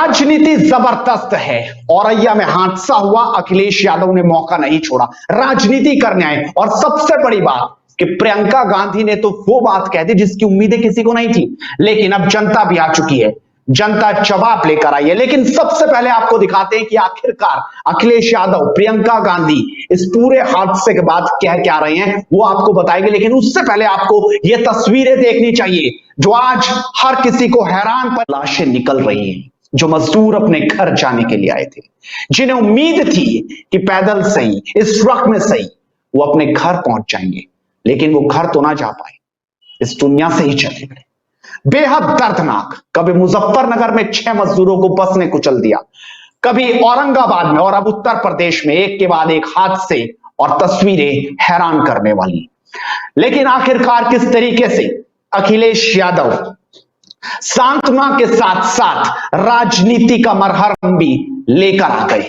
राजनीति जबरदस्त है। औरैया में हादसा हुआ, अखिलेश यादव ने मौका नहीं छोड़ा, राजनीति करने आए। और सबसे बड़ी बात कि प्रियंका गांधी ने तो वो बात कह दी जिसकी उम्मीदें किसी को नहीं थी, लेकिन अब जनता भी आ चुकी है, जनता जवाब लेकर आई है। लेकिन सबसे पहले आपको दिखाते हैं कि आखिरकार अखिलेश यादव, प्रियंका गांधी इस पूरे हादसे के बाद क्या रहे हैं, वो आपको बताएंगे। लेकिन उससे पहले आपको ये तस्वीरें देखनी चाहिए जो आज हर किसी को हैरान पर लाशें निकल रही हैं, जो मजदूर अपने घर जाने के लिए आए थे, जिन्हें उम्मीद थी कि पैदल सही, इस ट्रक में सही वो अपने घर पहुंच जाएंगे, लेकिन वो घर तो ना जा पाए, इस दुनिया से ही चले गए। बेहद दर्दनाक। कभी मुजफ्फरनगर में 6 मजदूरों को बस ने कुचल दिया, कभी औरंगाबाद में, और अब उत्तर प्रदेश में एक के बाद एक हादसे और तस्वीरें हैरान करने वाली। लेकिन आखिरकार किस तरीके से अखिलेश यादव सांत्वना के साथ साथ राजनीति का मरहम भी लेकर आ गए,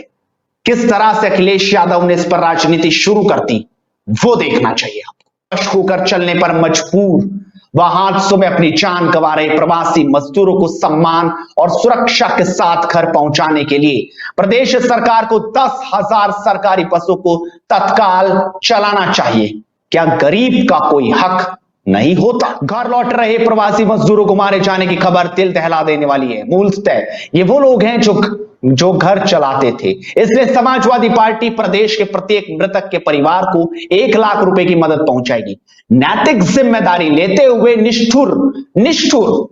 किस तरह से अखिलेश यादव ने इस पर राजनीति शुरू कर दी, वो देखना चाहिए आपको। होकर चलने पर मजबूर व हादसों में अपनी जान गंवा रहे प्रवासी मजदूरों को सम्मान और सुरक्षा के साथ घर पहुंचाने के लिए प्रदेश सरकार को 10,000 सरकारी बसों को तत्काल चलाना चाहिए। क्या गरीब का कोई हक नहीं होता? घर लौट रहे प्रवासी मजदूरों को मारे जाने की खबर दिल दहला देने वाली है। मूलतः ये वो लोग हैं जो घर चलाते थे। इसलिए समाजवादी पार्टी प्रदेश के प्रत्येक मृतक के परिवार को 1 लाख रुपए की मदद पहुंचाएगी। नैतिक जिम्मेदारी लेते हुए निष्ठुर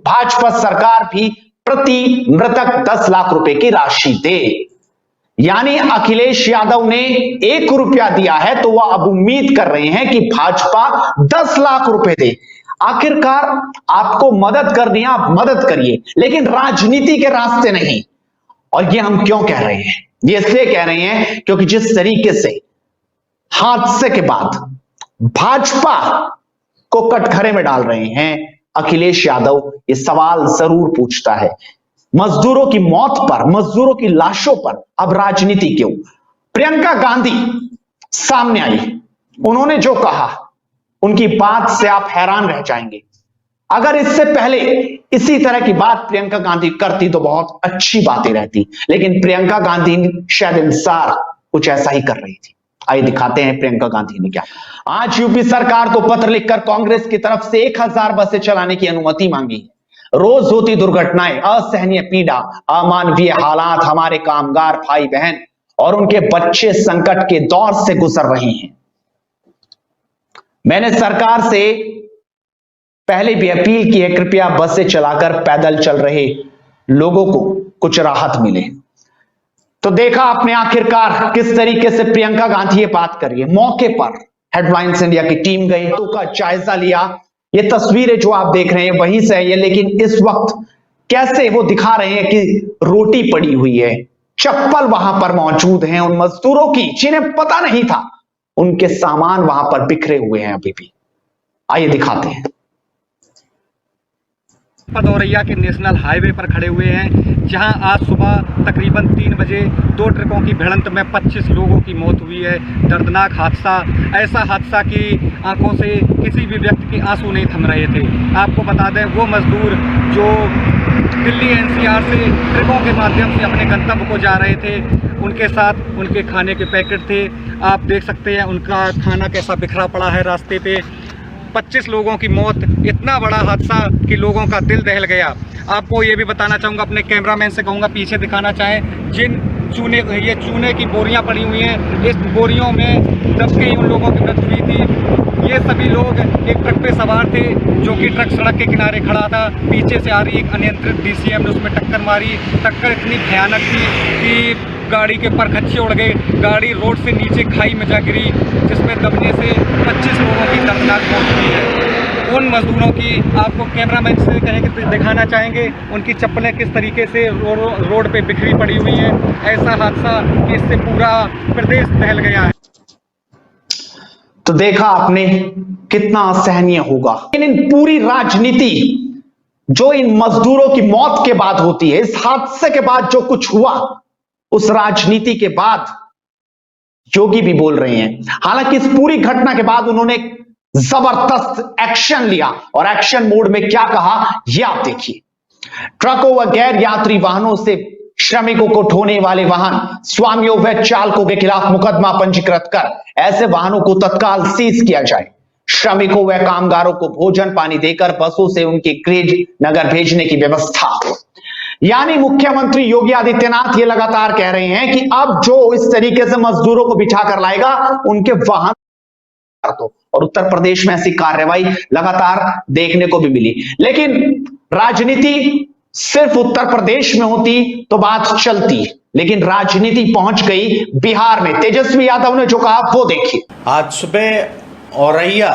भाजपा सरकार भी प्रति मृतक 10 लाख रुपए की राशि दे। यानी अखिलेश यादव ने 1 रुपया दिया है तो वह अब उम्मीद कर रहे हैं कि भाजपा 10 लाख रुपए दे। आखिरकार आपको मदद करनी है, आप मदद करिए, लेकिन राजनीति के रास्ते नहीं। और ये हम क्यों कह रहे हैं? ये इसलिए कह रहे हैं क्योंकि जिस तरीके से हादसे के बाद भाजपा को कटघरे में डाल रहे हैं अखिलेश यादव, ये सवाल जरूर पूछता है, मजदूरों की मौत पर, मजदूरों की लाशों पर अब राजनीति क्यों? प्रियंका गांधी सामने आई, उन्होंने जो कहा उनकी बात से आप हैरान रह जाएंगे। अगर इससे पहले इसी तरह की बात प्रियंका गांधी करती तो बहुत अच्छी बातें रहती, लेकिन प्रियंका गांधी शायद इंसार कुछ ऐसा ही कर रही थी। आइए दिखाते हैं प्रियंका गांधी ने क्या। आज यूपी सरकार को पत्र लिखकर कांग्रेस की तरफ से 1000 बसें चलाने की अनुमति मांगी। रोज होती दुर्घटनाएं, असहनीय पीड़ा, अमानवीय हालात, हमारे कामगार भाई बहन और उनके बच्चे संकट के दौर से गुजर रहे हैं। मैंने सरकार से पहले भी अपील की है, कृपया बसें चलाकर पैदल चल रहे लोगों को कुछ राहत मिले। तो देखा आपने आखिरकार किस तरीके से प्रियंका गांधी ये बात कर रही है। मौके पर हेडलाइंस इंडिया की टीम गई, तो का जायजा लिया। ये तस्वीरें जो आप देख रहे हैं वहीं से है, लेकिन इस वक्त कैसे वो दिखा रहे हैं कि रोटी पड़ी हुई है, चप्पल वहां पर मौजूद हैं उन मजदूरों की जिन्हें पता नहीं था, उनके सामान वहां पर बिखरे हुए हैं अभी भी। आइए दिखाते हैं। औरैया के नेशनल हाईवे पर खड़े हुए हैं, जहां आज सुबह तकरीबन 3 बजे 2 ट्रकों की भिड़ंत में 25 लोगों की मौत हुई है। दर्दनाक हादसा, ऐसा हादसा कि आंखों से किसी भी व्यक्ति के आंसू नहीं थम रहे थे। आपको बता दें, वो मजदूर जो दिल्ली एनसीआर से ट्रकों के माध्यम से अपने गंतव्य को जा रहे थे, उनके साथ उनके खाने के पैकेट थे। आप देख सकते हैं उनका खाना कैसा बिखरा पड़ा है रास्ते पे। 25 लोगों की मौत, इतना बड़ा हादसा कि लोगों का दिल दहल गया। आपको ये भी बताना चाहूँगा, अपने कैमरामैन से कहूँगा पीछे दिखाना चाहें, जिन चूने की बोरियां पड़ी हुई हैं, इस बोरियों में दब के उन लोगों की मृत्यु हुई थी। ये सभी लोग एक ट्रक पे सवार थे, जो कि ट्रक सड़क के किनारे खड़ा था। पीछे से आ रही एक अनियंत्रित डीसीएम ने उसमें टक्कर मारी। टक्कर इतनी भयानक थी कि गाड़ी के परखच्चे उड़ गए, गाड़ी रोड से नीचे खाई में जा गिरी, जिसमें दबने से 25 लोगों की दर्दनाक मौत हुई है। उन मजदूरों की आपको कैमरामैन से कहेंगे दिखाना चाहेंगे, उनकी चप्पलें किस तरीके से रोड पे बिखरी पड़ी हुई हैं। ऐसा हादसा कि इससे पूरा प्रदेश दहल गया है। तो देखा आपने कितना असहनीय होगा। लेकिन इन पूरी राजनीति जो इन मजदूरों की मौत के बाद होती है, इस हादसे के बाद जो कुछ हुआ, उस राजनीति के बाद योगी भी बोल रहे हैं। हालांकि इस पूरी घटना के बाद उन्होंने जबरदस्त एक्शन लिया, और एक्शन मोड में क्या कहा ये आप देखिए। ट्रकों व गैर यात्री वाहनों से श्रमिकों को ढोने वाले वाहन स्वामियों व चालकों के खिलाफ मुकदमा पंजीकृत कर ऐसे वाहनों को तत्काल सीज किया जाए। श्रमिकों व कामगारों को भोजन पानी देकर बसों से उनके गृह नगर भेजने की व्यवस्था हो। यानी मुख्यमंत्री योगी आदित्यनाथ ये लगातार कह रहे हैं कि अब जो इस तरीके से मजदूरों को बिठा कर लाएगा उनके वाहन तो, और उत्तर प्रदेश में ऐसी कार्रवाई लगातार देखने को भी मिली। लेकिन राजनीति सिर्फ उत्तर प्रदेश में होती तो बात चलती, लेकिन राजनीति पहुंच गई बिहार में। तेजस्वी यादव ने जो कहा वो देखिए। आज सुबह औरैया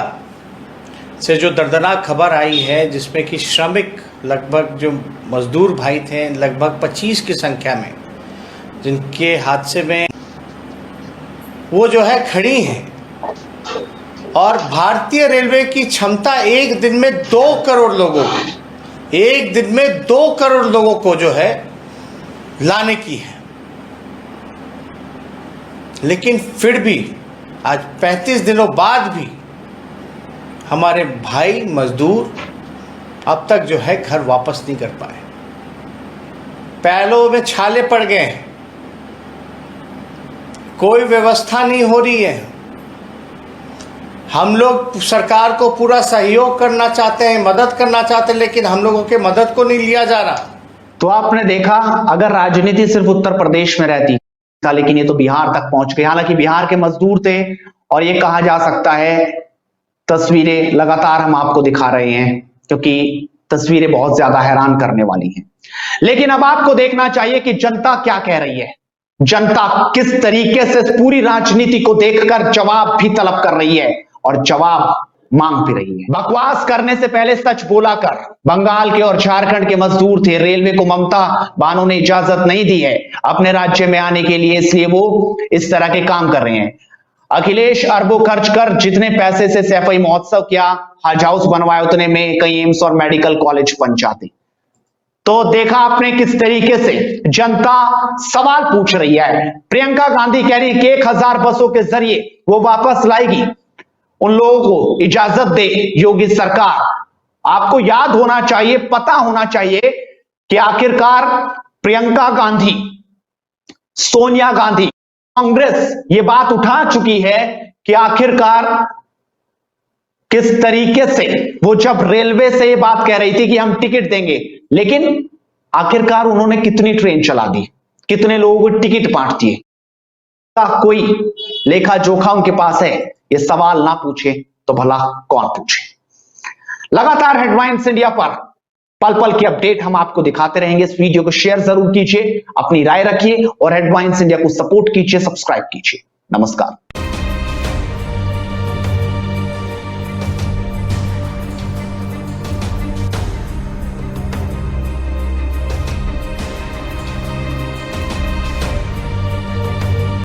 से जो दर्दनाक खबर आई है, जिसमें कि श्रमिक लगभग जो मजदूर भाई थे लगभग 25 की संख्या में, जिनके हादसे में वो जो है खड़ी हैं, और भारतीय रेलवे की क्षमता एक दिन में 2 करोड़ लोगों को, एक दिन में 2 करोड़ लोगों को जो है लाने की है। लेकिन फिर भी आज 35 दिनों बाद भी हमारे भाई मजदूर अब तक जो है घर वापस नहीं कर पाए। पैरों में छाले पड़ गए हैं, कोई व्यवस्था नहीं हो रही है। हम लोग सरकार को पूरा सहयोग करना चाहते हैं, मदद करना चाहते हैं, लेकिन हम लोगों के मदद को नहीं लिया जा रहा। तो आपने देखा, अगर राजनीति सिर्फ उत्तर प्रदेश में रहती था, लेकिन ये तो बिहार तक पहुंच गई। हालांकि बिहार के मजदूर थे, और ये कहा जा सकता है तस्वीरें लगातार हम आपको दिखा रहे हैं, क्योंकि तस्वीरें बहुत ज्यादा हैरान करने वाली हैं। लेकिन अब आपको देखना चाहिए कि जनता क्या कह रही है। जनता किस तरीके से पूरी राजनीति को देखकर जवाब भी तलब कर रही है और जवाब मांग भी रही है। बकवास करने से पहले सच बोला कर। बंगाल के और झारखंड के मजदूर थे, रेलवे को ममता बानो ने इजाजत नहीं दी है अपने राज्य में आने के लिए, इसलिए वो इस तरह के काम कर रहे हैं। अखिलेश अरबों खर्च कर जितने पैसे से सैफई महोत्सव किया, हज हाउस बनवाया, उतने में कई एम्स और मेडिकल कॉलेज बन जाते। तो देखा आपने किस तरीके से जनता सवाल पूछ रही है। प्रियंका गांधी कह रही कि 1000 बसों के जरिए वो वापस लाएगी, उन लोगों को इजाजत दे योगी सरकार। आपको याद होना चाहिए, पता होना चाहिए कि आखिरकार प्रियंका गांधी, सोनिया गांधी, कांग्रेस ये बात उठा चुकी है कि आखिरकार किस तरीके से वो जब रेलवे से ये बात कह रही थी कि हम टिकट देंगे, लेकिन आखिरकार उन्होंने कितनी ट्रेन चला दी, कितने लोगों को टिकट बांट दिए, कोई लेखा जोखा उनके पास है। ये सवाल ना पूछे तो भला कौन पूछे। लगातार हेडलाइंस इंडिया पर पल पल की अपडेट हम आपको दिखाते रहेंगे। इस वीडियो को शेयर जरूर कीजिए, अपनी राय रखिए और हेडलाइंस इंडिया को सपोर्ट कीजिए, सब्सक्राइब कीजिए। नमस्कार।